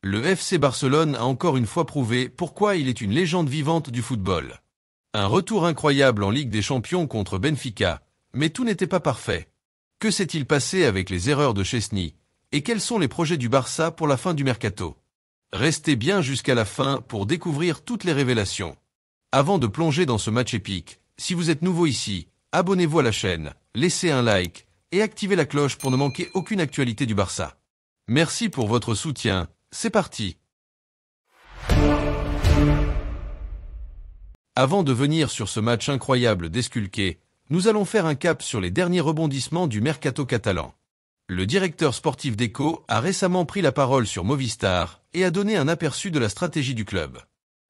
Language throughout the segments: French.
Le FC Barcelone a encore une fois prouvé pourquoi il est une légende vivante du football. Un retour incroyable en Ligue des Champions contre Benfica, mais tout n'était pas parfait. Que s'est-il passé avec les erreurs de Szczęsny, et quels sont les projets du Barça pour la fin du mercato? Restez bien jusqu'à la fin pour découvrir toutes les révélations. Avant de plonger dans ce match épique, si vous êtes nouveau ici, abonnez-vous à la chaîne, laissez un like et activez la cloche pour ne manquer aucune actualité du Barça. Merci pour votre soutien, c'est parti. Avant de venir sur ce match incroyable d'Esculqué, nous allons faire un cap sur les derniers rebondissements du mercato catalan. Le directeur sportif Deco a récemment pris la parole sur Movistar et a donné un aperçu de la stratégie du club.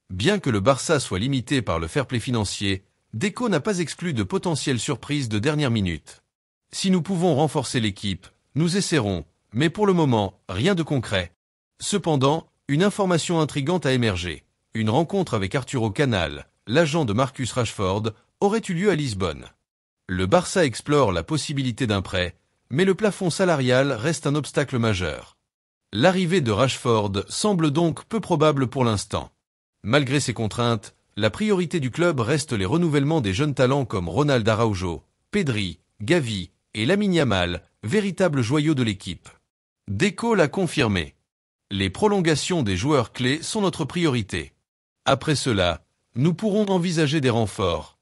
Bien que le Barça soit limité par le fair-play financier, Deco n'a pas exclu de potentielles surprises de dernière minute. Si nous pouvons renforcer l'équipe, nous essaierons, mais pour le moment, rien de concret. Cependant, une information intrigante a émergé. Une rencontre avec Arturo Canal, l'agent de Marcus Rashford, aurait eu lieu à Lisbonne. Le Barça explore la possibilité d'un prêt, mais le plafond salarial reste un obstacle majeur. L'arrivée de Rashford semble donc peu probable pour l'instant. Malgré ces contraintes, la priorité du club reste les renouvellements des jeunes talents comme Ronald Araujo, Pedri, Gavi et Lamine Yamal, véritables joyaux de l'équipe. Deco l'a confirmé. Les prolongations des joueurs clés sont notre priorité. Après cela, nous pourrons envisager des renforts.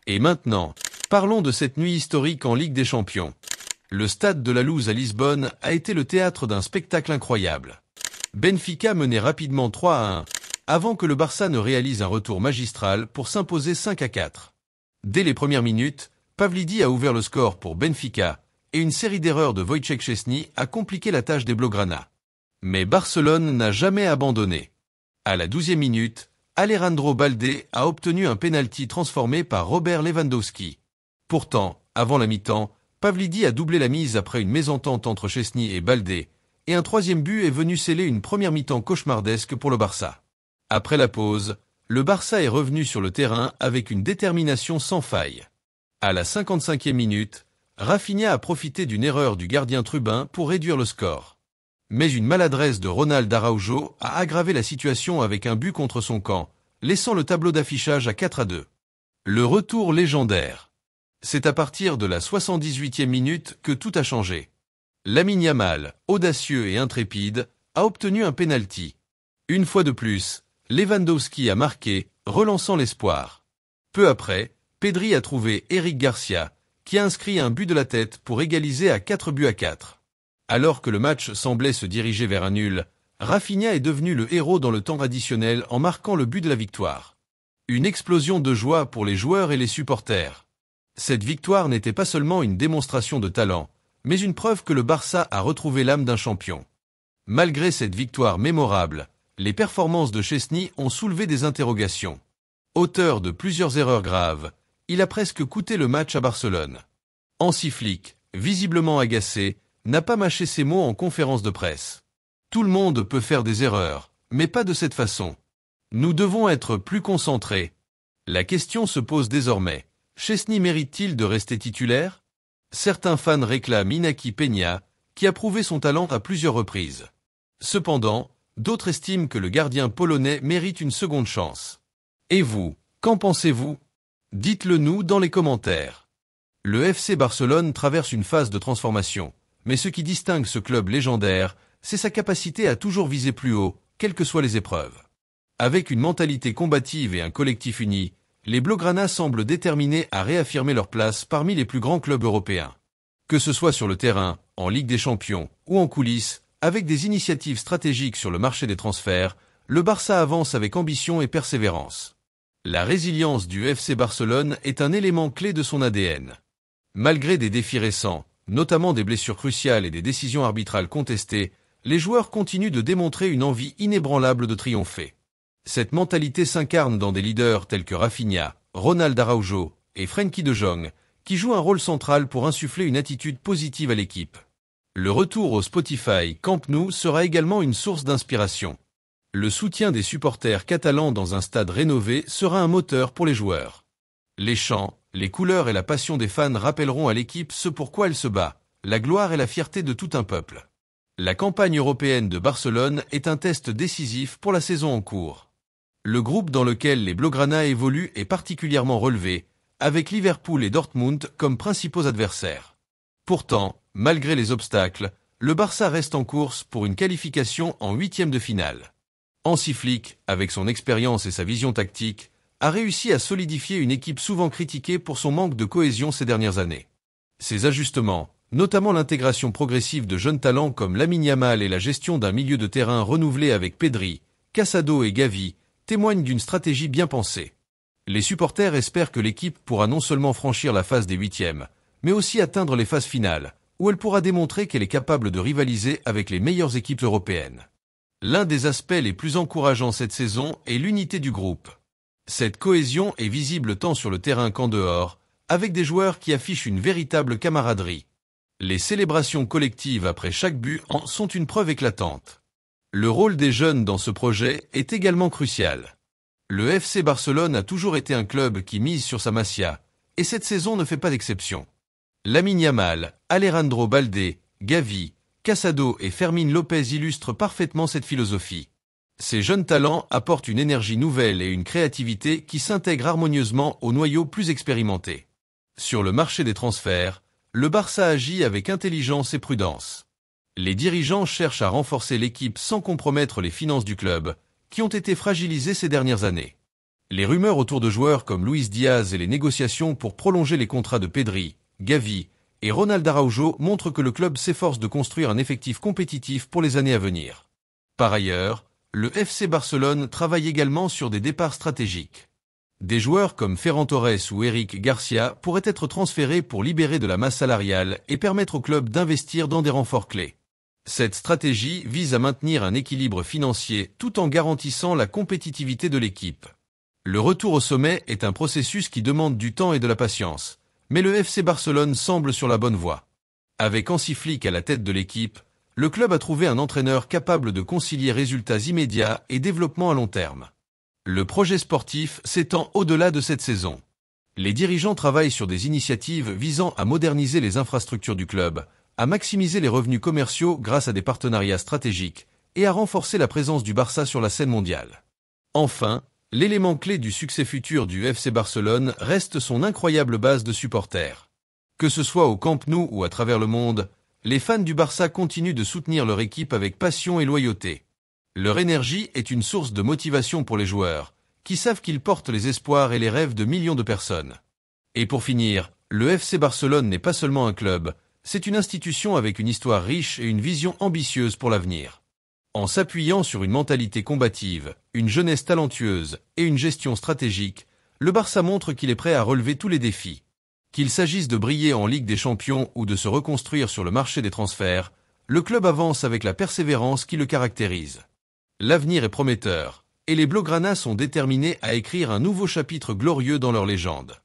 Et maintenant, parlons de cette nuit historique en Ligue des Champions. Le stade de la Luz à Lisbonne a été le théâtre d'un spectacle incroyable. Benfica menait rapidement 3-1, avant que le Barça ne réalise un retour magistral pour s'imposer 5-4. Dès les premières minutes, Pavlidis a ouvert le score pour Benfica, et une série d'erreurs de Wojciech Szczęsny a compliqué la tâche des Blaugrana. Mais Barcelone n'a jamais abandonné. À la 12e minute, Alejandro Balde a obtenu un pénalty transformé par Robert Lewandowski. Pourtant, avant la mi-temps, Pavlidis a doublé la mise après une mésentente entre Szczęsny et Balde, et un troisième but est venu sceller une première mi-temps cauchemardesque pour le Barça. Après la pause, le Barça est revenu sur le terrain avec une détermination sans faille. À la 55e minute, Rafinha a profité d'une erreur du gardien Trubin pour réduire le score. Mais une maladresse de Ronald Araujo a aggravé la situation avec un but contre son camp, laissant le tableau d'affichage à 4-2. Le retour légendaire. C'est à partir de la 78e minute que tout a changé. Lamine Yamal, audacieux et intrépide, a obtenu un pénalty. Une fois de plus, Lewandowski a marqué, relançant l'espoir. Peu après, Pedri a trouvé Eric Garcia, qui a inscrit un but de la tête pour égaliser à 4-4. Alors que le match semblait se diriger vers un nul, Rafinha est devenu le héros dans le temps additionnel en marquant le but de la victoire. Une explosion de joie pour les joueurs et les supporters. Cette victoire n'était pas seulement une démonstration de talent, mais une preuve que le Barça a retrouvé l'âme d'un champion. Malgré cette victoire mémorable, les performances de Szczęsny ont soulevé des interrogations. Auteur de plusieurs erreurs graves, il a presque coûté le match à Barcelone. Hansi Flick, visiblement agacé, n'a pas mâché ses mots en conférence de presse. Tout le monde peut faire des erreurs, mais pas de cette façon. Nous devons être plus concentrés. La question se pose désormais. Szczęsny mérite-t-il de rester titulaire? Certains fans réclament Inaki Peña, qui a prouvé son talent à plusieurs reprises. Cependant, d'autres estiment que le gardien polonais mérite une seconde chance. Et vous, qu'en pensez-vous? Dites-le nous dans les commentaires. Le FC Barcelone traverse une phase de transformation, mais ce qui distingue ce club légendaire, c'est sa capacité à toujours viser plus haut, quelles que soient les épreuves. Avec une mentalité combative et un collectif uni, les Blaugrana semblent déterminés à réaffirmer leur place parmi les plus grands clubs européens. Que ce soit sur le terrain, en Ligue des Champions ou en coulisses, avec des initiatives stratégiques sur le marché des transferts, le Barça avance avec ambition et persévérance. La résilience du FC Barcelone est un élément clé de son ADN. Malgré des défis récents, notamment des blessures cruciales et des décisions arbitrales contestées, les joueurs continuent de démontrer une envie inébranlable de triompher. Cette mentalité s'incarne dans des leaders tels que Rafinha, Ronald Araujo et Frenkie de Jong, qui jouent un rôle central pour insuffler une attitude positive à l'équipe. Le retour au Spotify Camp Nou sera également une source d'inspiration. Le soutien des supporters catalans dans un stade rénové sera un moteur pour les joueurs. Les chants, les couleurs et la passion des fans rappelleront à l'équipe ce pourquoi elle se bat, la gloire et la fierté de tout un peuple. La campagne européenne de Barcelone est un test décisif pour la saison en cours. Le groupe dans lequel les Blaugrana évoluent est particulièrement relevé, avec Liverpool et Dortmund comme principaux adversaires. Pourtant, malgré les obstacles, le Barça reste en course pour une qualification en huitième de finale. Hansi Flick, avec son expérience et sa vision tactique, a réussi à solidifier une équipe souvent critiquée pour son manque de cohésion ces dernières années. Ces ajustements, notamment l'intégration progressive de jeunes talents comme Lamine Yamal et la gestion d'un milieu de terrain renouvelé avec Pedri, Casado et Gavi, témoignent d'une stratégie bien pensée. Les supporters espèrent que l'équipe pourra non seulement franchir la phase des huitièmes, mais aussi atteindre les phases finales, où elle pourra démontrer qu'elle est capable de rivaliser avec les meilleures équipes européennes. L'un des aspects les plus encourageants cette saison est l'unité du groupe. Cette cohésion est visible tant sur le terrain qu'en dehors, avec des joueurs qui affichent une véritable camaraderie. Les célébrations collectives après chaque but en sont une preuve éclatante. Le rôle des jeunes dans ce projet est également crucial. Le FC Barcelone a toujours été un club qui mise sur sa Masia, et cette saison ne fait pas d'exception. Lamine Yamal, Alejandro Balde, Gavi, Casado et Fermín López illustrent parfaitement cette philosophie. Ces jeunes talents apportent une énergie nouvelle et une créativité qui s'intègrent harmonieusement au noyau plus expérimenté. Sur le marché des transferts, le Barça agit avec intelligence et prudence. Les dirigeants cherchent à renforcer l'équipe sans compromettre les finances du club, qui ont été fragilisées ces dernières années. Les rumeurs autour de joueurs comme Luis Diaz et les négociations pour prolonger les contrats de Pedri, Gavi et Ronald Araujo montrent que le club s'efforce de construire un effectif compétitif pour les années à venir. Par ailleurs, le FC Barcelone travaille également sur des départs stratégiques. Des joueurs comme Ferran Torres ou Eric Garcia pourraient être transférés pour libérer de la masse salariale et permettre au club d'investir dans des renforts clés. Cette stratégie vise à maintenir un équilibre financier tout en garantissant la compétitivité de l'équipe. Le retour au sommet est un processus qui demande du temps et de la patience, mais le FC Barcelone semble sur la bonne voie. Avec Hansi Flick à la tête de l'équipe, le club a trouvé un entraîneur capable de concilier résultats immédiats et développement à long terme. Le projet sportif s'étend au-delà de cette saison. Les dirigeants travaillent sur des initiatives visant à moderniser les infrastructures du club, à maximiser les revenus commerciaux grâce à des partenariats stratégiques et à renforcer la présence du Barça sur la scène mondiale. Enfin, l'élément clé du succès futur du FC Barcelone reste son incroyable base de supporters. Que ce soit au Camp Nou ou à travers le monde, les fans du Barça continuent de soutenir leur équipe avec passion et loyauté. Leur énergie est une source de motivation pour les joueurs, qui savent qu'ils portent les espoirs et les rêves de millions de personnes. Et pour finir, le FC Barcelone n'est pas seulement un club, c'est une institution avec une histoire riche et une vision ambitieuse pour l'avenir. En s'appuyant sur une mentalité combative, une jeunesse talentueuse et une gestion stratégique, le Barça montre qu'il est prêt à relever tous les défis. Qu'il s'agisse de briller en Ligue des Champions ou de se reconstruire sur le marché des transferts, le club avance avec la persévérance qui le caractérise. L'avenir est prometteur, et les Blaugrana sont déterminés à écrire un nouveau chapitre glorieux dans leur légende.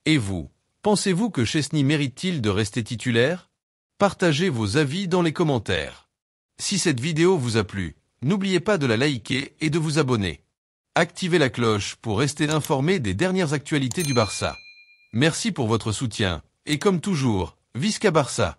Et vous, pensez-vous que Szczęsny mérite-t-il de rester titulaire? Partagez vos avis dans les commentaires. Si cette vidéo vous a plu, n'oubliez pas de la liker et de vous abonner. Activez la cloche pour rester informé des dernières actualités du Barça. Merci pour votre soutien, et comme toujours, Visca Barça!